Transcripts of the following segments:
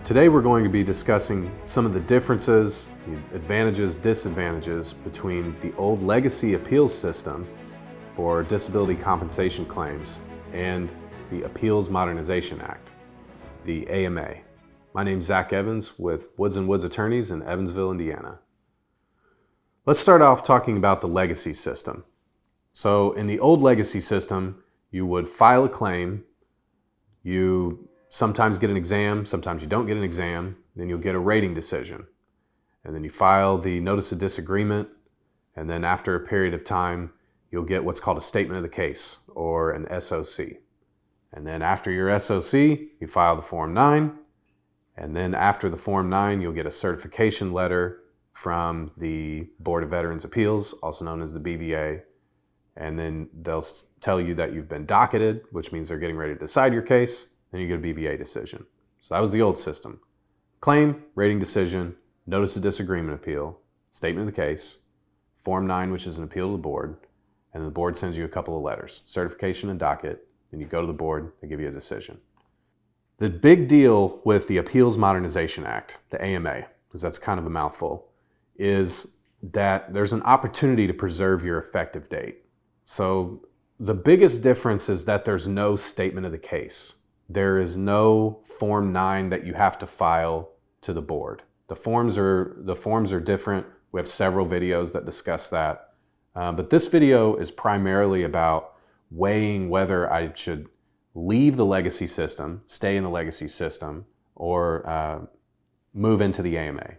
Today we're going to be discussing some of the differences, advantages, disadvantages between the old legacy appeals system for disability compensation claims and the Appeals Modernization Act, the AMA. My name's Zach Evans with Woods & Woods Attorneys in Evansville, Indiana. Let's start off talking about the legacy system. So in the old legacy system, you would file a claim, you sometimes get an exam, sometimes you don't get an exam, then you'll get a rating decision. And then you file the notice of disagreement, and then after a period of time, you'll get what's called a statement of the case, or an SOC. And then after your SOC, you file the Form 9, and then after the Form 9, you'll get a certification letter from the Board of Veterans' Appeals, also known as the BVA, and then they'll tell you that you've been docketed, which means they're getting ready to decide your case, then you get a BVA decision. So that was the old system. Claim, rating decision, notice of disagreement appeal, statement of the case, Form 9, which is an appeal to the board, and the board sends you a couple of letters, certification and docket, and you go to the board, they give you a decision. The big deal with the Appeals Modernization Act, the AMA, because that's kind of a mouthful, is that there's an opportunity to preserve your effective date. So the biggest difference is that there's no statement of the case. There is no Form 9 that you have to file to the board. The forms are different. We have several videos that discuss that. But this video is primarily about weighing whether I should leave the legacy system, stay in the legacy system, or move into the AMA.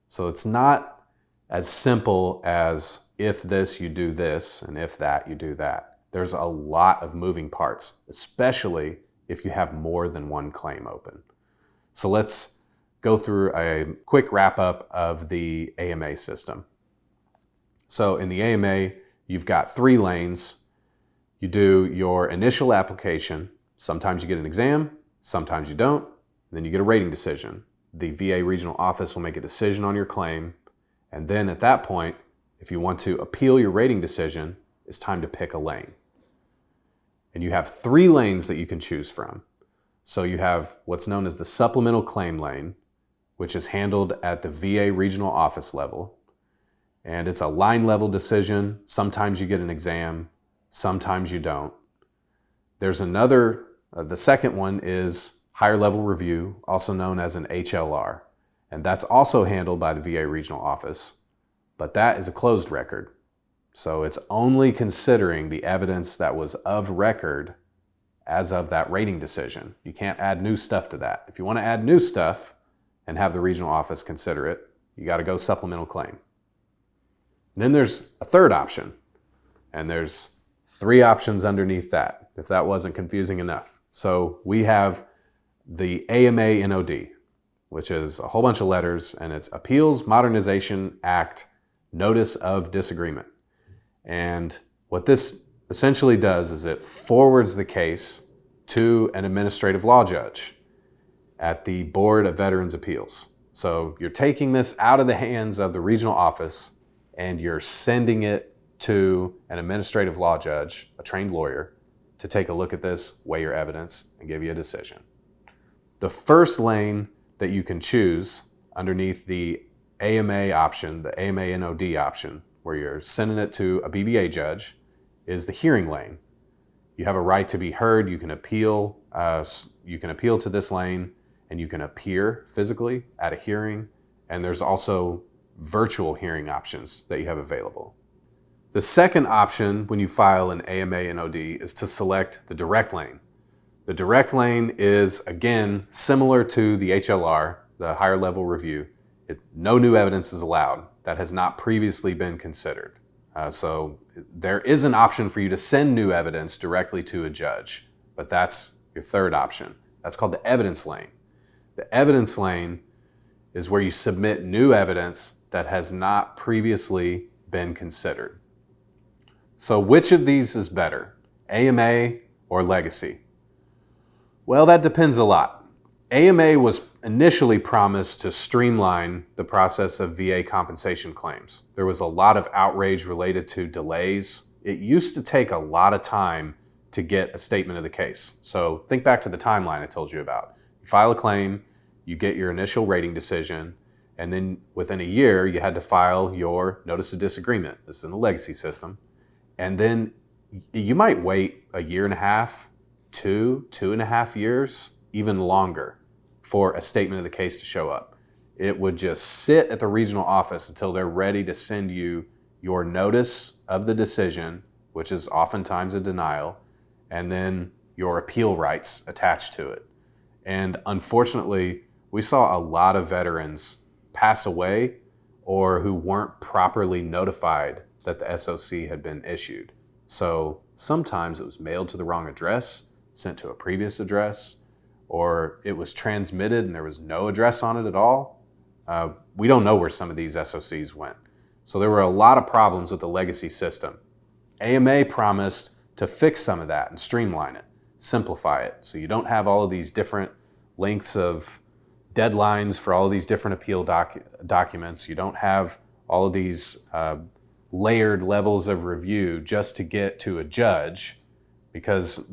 So it's not as simple as if this, you do this, and if that, you do that. There's a lot of moving parts, especially if you have more than one claim open. So let's go through a quick wrap up of the AMA system. So in the AMA, you've got 3 lanes. You do your initial application. Sometimes you get an exam, sometimes you don't, and then you get a rating decision. The VA regional office will make a decision on your claim, and then at that point, if you want to appeal your rating decision, it's time to pick a lane. And you have 3 lanes that you can choose from. So you have what's known as the supplemental claim lane, which is handled at the VA regional office level. And it's a line level decision. Sometimes you get an exam, sometimes you don't. There's another, the second one is higher level review, also known as an HLR. And that's also handled by the VA regional office, but that is a closed record. So it's only considering the evidence that was of record as of that rating decision. You can't add new stuff to that. If you want to add new stuff and have the regional office consider it, you got to go supplemental claim. And then there's a third option, and there's 3 options underneath that, if that wasn't confusing enough. So we have the AMA NOD, which is a whole bunch of letters, and it's Appeals Modernization Act Notice of Disagreement. And what this essentially does is it forwards the case to an administrative law judge at the Board of Veterans' Appeals. So you're taking this out of the hands of the regional office and you're sending it to an administrative law judge, a trained lawyer, to take a look at this, weigh your evidence, and give you a decision. The first lane that you can choose underneath the AMA option, the AMA NOD option, where you're sending it to a BVA judge, is the hearing lane. You have a right to be heard. You can appeal. To this lane, and you can appear physically at a hearing. And there's also virtual hearing options that you have available. The second option when you file an AMA NOD is to select the direct lane. The direct lane is, again, similar to the HLR, the higher level review. No new evidence is allowed that has not previously been considered. So there is an option for you to send new evidence directly to a judge, but that's your third option. That's called the evidence lane. The evidence lane is where you submit new evidence that has not previously been considered. So which of these is better, AMA or legacy? Well, that depends a lot. AMA was initially promised to streamline the process of VA compensation claims. There was a lot of outrage related to delays. It used to take a lot of time to get a statement of the case. So think back to the timeline I told you about. You file a claim, you get your initial rating decision, and then within a year, you had to file your notice of disagreement. This is in the legacy system. And then you might wait a year and a half, 2.5 years, even longer for a statement of the case to show up. It would just sit at the regional office until they're ready to send you your notice of the decision, which is oftentimes a denial, and then your appeal rights attached to it. And unfortunately, we saw a lot of veterans pass away or who weren't properly notified that the SOC had been issued. So sometimes it was mailed to the wrong address, sent to a previous address, or it was transmitted and there was no address on it at all. We don't know where some of these SOCs went. So there were a lot of problems with the legacy system. AMA promised to fix some of that and streamline it, simplify it, so you don't have all of these different lengths of deadlines for all of these different appeal documents. You don't have all of these layered levels of review just to get to a judge, because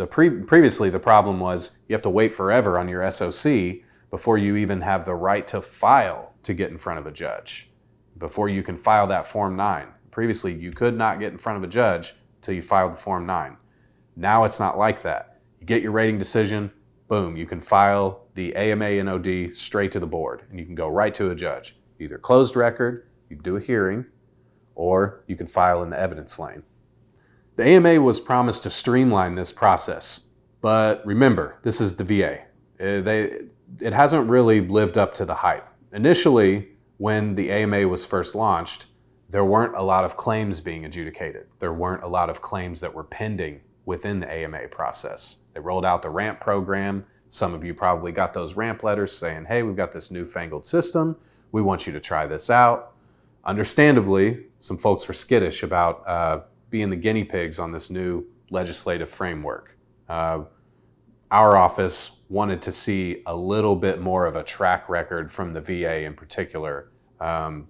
previously the problem was you have to wait forever on your SOC before you even have the right to file to get in front of a judge, before you can file that Form 9. Previously, you could not get in front of a judge until you filed the Form 9. Now it's not like that. You get your rating decision, boom, you can file the AMA NOD straight to the board, and you can go right to a judge. Either closed record, you can do a hearing, or you can file in the evidence lane. The AMA was promised to streamline this process, but remember, this is the VA. It hasn't really lived up to the hype. Initially, when the AMA was first launched, there weren't a lot of claims being adjudicated. There weren't a lot of claims that were pending within the AMA process. They rolled out the RAMP program. Some of you probably got those RAMP letters saying, hey, we've got this newfangled system. We want you to try this out. Understandably, some folks were skittish about being the guinea pigs on this new legislative framework. Our office wanted to see a little bit more of a track record from the VA in particular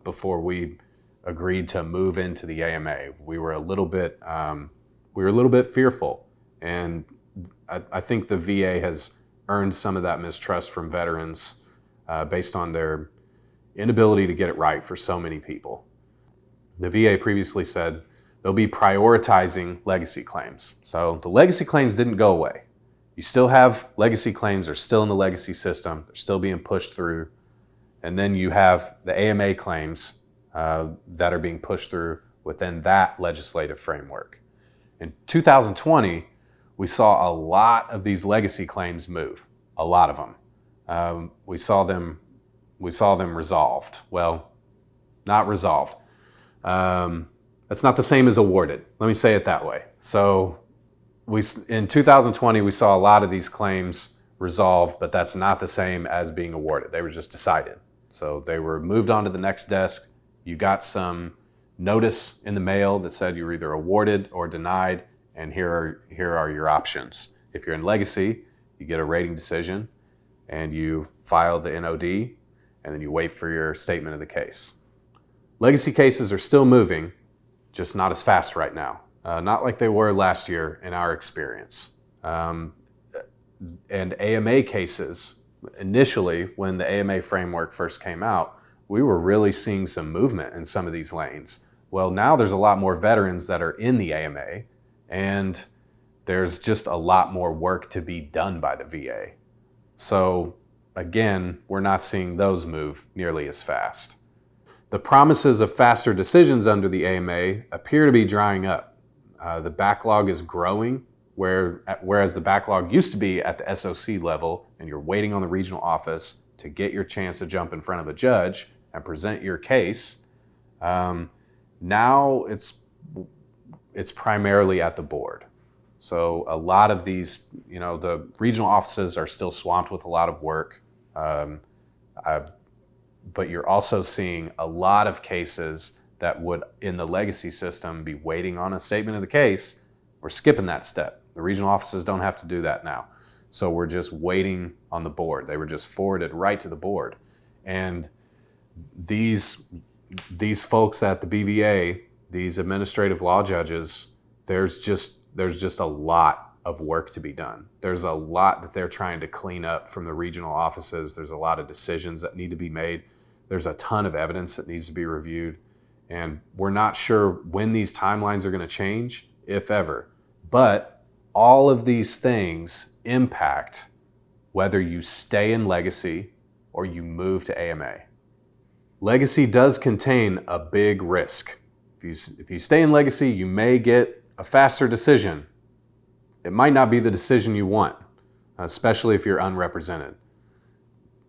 before we agreed to move into the AMA. We were a little bit fearful, and I think the VA has earned some of that mistrust from veterans based on their inability to get it right for so many people. The VA previously said they'll be prioritizing legacy claims. So the legacy claims didn't go away. You still have legacy claims, they're still in the legacy system, they're still being pushed through. And then you have the AMA claims that are being pushed through within that legislative framework. In 2020, we saw a lot of these legacy claims move, a lot of them. We saw them resolved. Well, not resolved. That's not the same as awarded. Let me say it that way. So in 2020, we saw a lot of these claims resolved, but that's not the same as being awarded. They were just decided. So they were moved on to the next desk. You got some notice in the mail that said you were either awarded or denied, and here are your options. If you're in legacy, you get a rating decision, and you file the NOD, and then you wait for your statement of the case. Legacy cases are still moving, just not as fast right now. Not like they were last year in our experience. And AMA cases, initially, when the AMA framework first came out, we were really seeing some movement in some of these lanes. Well, now there's a lot more veterans that are in the AMA, and there's just a lot more work to be done by the VA. So again, we're not seeing those move nearly as fast. The promises of faster decisions under the AMA appear to be drying up. The backlog is growing, whereas the backlog used to be at the SOC level, and you're waiting on the regional office to get your chance to jump in front of a judge and present your case. Now it's primarily at the board. So a lot of these, the regional offices are still swamped with a lot of work. But you're also seeing a lot of cases that would, in the legacy system, be waiting on a statement of the case. We're skipping that step. The regional offices don't have to do that now. So we're just waiting on the board. They were just forwarded right to the board. And these folks at the BVA, these administrative law judges, there's just a lot of work to be done. There's a lot that they're trying to clean up from the regional offices. There's a lot of decisions that need to be made. There's a ton of evidence that needs to be reviewed. And we're not sure when these timelines are going to change, if ever. But all of these things impact whether you stay in legacy or you move to AMA. Legacy does contain a big risk. If you stay in legacy, you may get a faster decision. It might not be the decision you want, especially if you're unrepresented.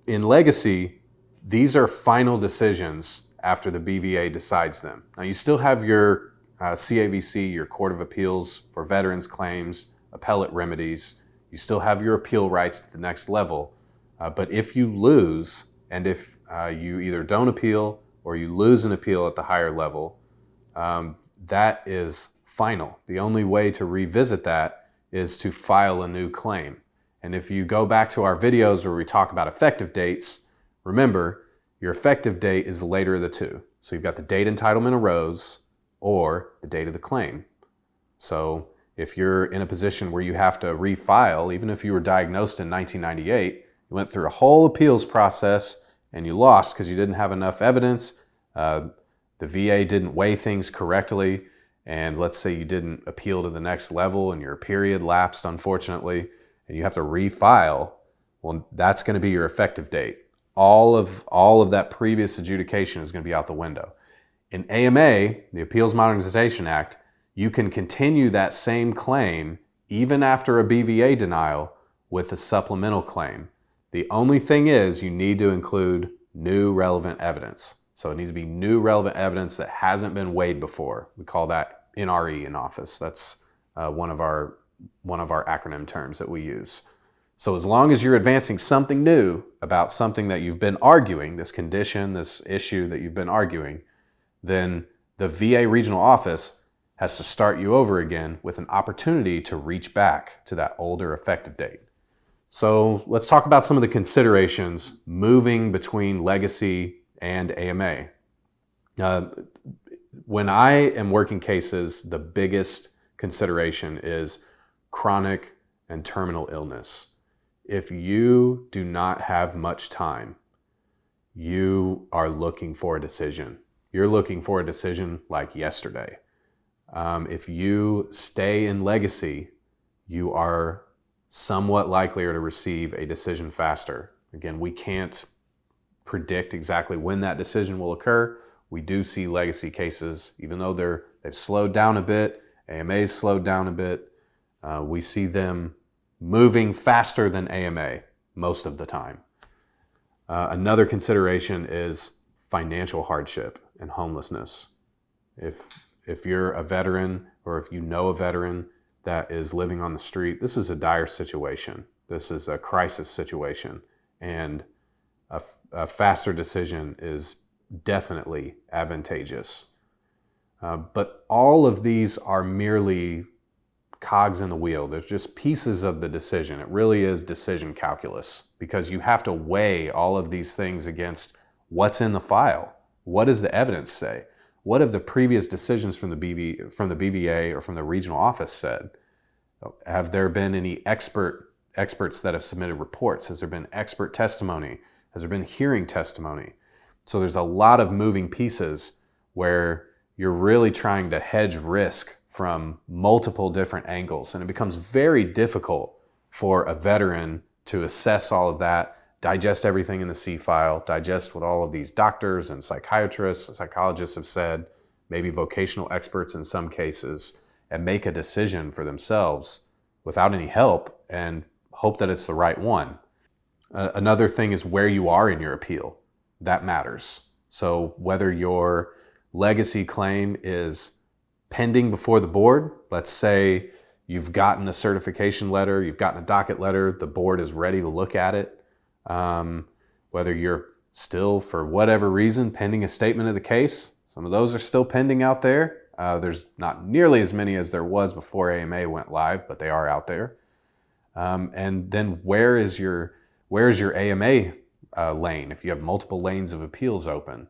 In legacy, these are final decisions after the BVA decides them. Now, you still have your CAVC, your Court of Appeals for veterans claims, appellate remedies. You still have your appeal rights to the next level. But if you lose, and if you either don't appeal or you lose an appeal at the higher level, that is final. The only way to revisit that is to file a new claim. And if you go back to our videos where we talk about effective dates, remember, your effective date is the later of the two. So you've got the date entitlement arose or the date of the claim. So if you're in a position where you have to refile, even if you were diagnosed in 1998, you went through a whole appeals process and you lost because you didn't have enough evidence, the VA didn't weigh things correctly, and let's say you didn't appeal to the next level and your period lapsed, unfortunately, and you have to refile, well, that's going to be your effective date. All of that previous adjudication is going to be out the window. In AMA, the Appeals Modernization Act, you can continue that same claim even after a BVA denial with a supplemental claim. The only thing is you need to include new relevant evidence. So it needs to be new relevant evidence that hasn't been weighed before. We call that NRE in office. That's one of our acronym terms that we use. So as long as you're advancing something new about something that you've been arguing, this condition, this issue that you've been arguing, then the VA regional office has to start you over again with an opportunity to reach back to that older effective date. So let's talk about some of the considerations moving between legacy and AMA. When I am working cases, the biggest consideration is chronic and terminal illness. If you do not have much time, you are looking for a decision. You're looking for a decision like yesterday. If you stay in legacy, you are somewhat likelier to receive a decision faster. Again, we can't predict exactly when that decision will occur. We do see legacy cases, even though they've slowed down a bit, AMA's slowed down a bit, we see them moving faster than AMA most of the time. Another consideration is financial hardship and homelessness. If you're a veteran or if you know a veteran that is living on the street, this is a dire situation. This is a crisis situation, and a faster decision is definitely advantageous. But all of these are merely cogs in the wheel. They're just pieces of the decision. It really is decision calculus because you have to weigh all of these things against what's in the file. What does the evidence say? What have the previous decisions from the BVA or from the regional office said? Have there been any experts that have submitted reports? Has there been expert testimony? Has there been hearing testimony? So there's a lot of moving pieces where you're really trying to hedge risk from multiple different angles, and it becomes very difficult for a veteran to assess all of that, digest everything in the C file, digest what all of these doctors and psychiatrists and psychologists have said, maybe vocational experts in some cases, and make a decision for themselves without any help and hope that it's the right one. Another thing is where you are in your appeal. That matters. So whether your legacy claim is pending before the board, let's say you've gotten a certification letter, you've gotten a docket letter, the board is ready to look at it. Whether you're still, for whatever reason, pending a statement of the case, some of those are still pending out there. There's not nearly as many as there was before AMA went live, but they are out there. And then where's your AMA lane? If you have multiple lanes of appeals open,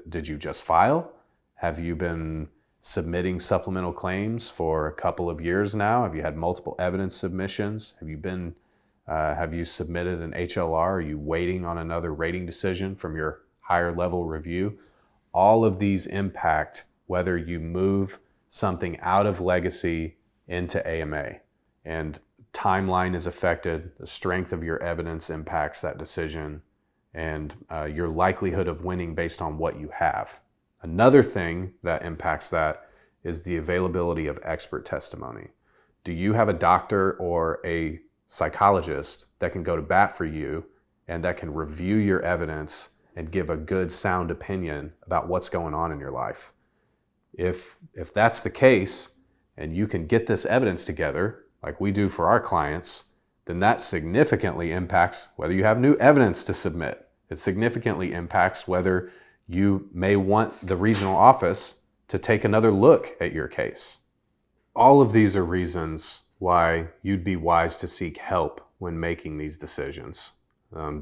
did you just file? Have you been submitting supplemental claims for a couple of years now? Have you had multiple evidence submissions? Have you submitted an HLR? Are you waiting on another rating decision from your higher level review? All of these impact whether you move something out of legacy into AMA. And timeline is affected, the strength of your evidence impacts that decision, and your likelihood of winning based on what you have. Another thing that impacts that is the availability of expert testimony. Do you have a doctor or a psychologist that can go to bat for you and that can review your evidence and give a good, sound opinion about what's going on in your life? If that's the case, and you can get this evidence together, like we do for our clients, then that significantly impacts whether you have new evidence to submit. It significantly impacts whether you may want the regional office to take another look at your case. All of these are reasons why you'd be wise to seek help when making these decisions.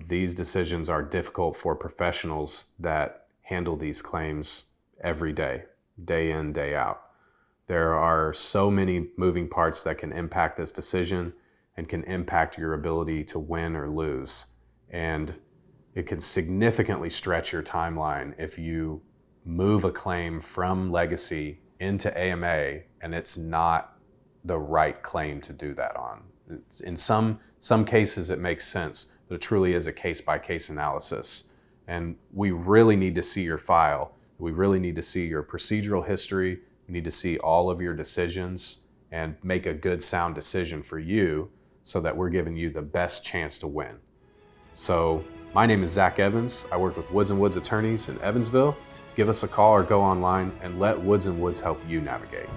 These decisions are difficult for professionals that handle these claims every day, day in, day out. There are so many moving parts that can impact this decision and can impact your ability to win or lose. And it can significantly stretch your timeline if you move a claim from legacy into AMA and it's not the right claim to do that on. In some cases it makes sense, but it truly is a case-by-case analysis. And we really need to see your file. We really need to see your procedural history. We need to see all of your decisions and make a good, sound decision for you so that we're giving you the best chance to win. So my name is Zach Evans. I work with Woods & Woods attorneys in Evansville. Give us a call or go online and let Woods & Woods help you navigate.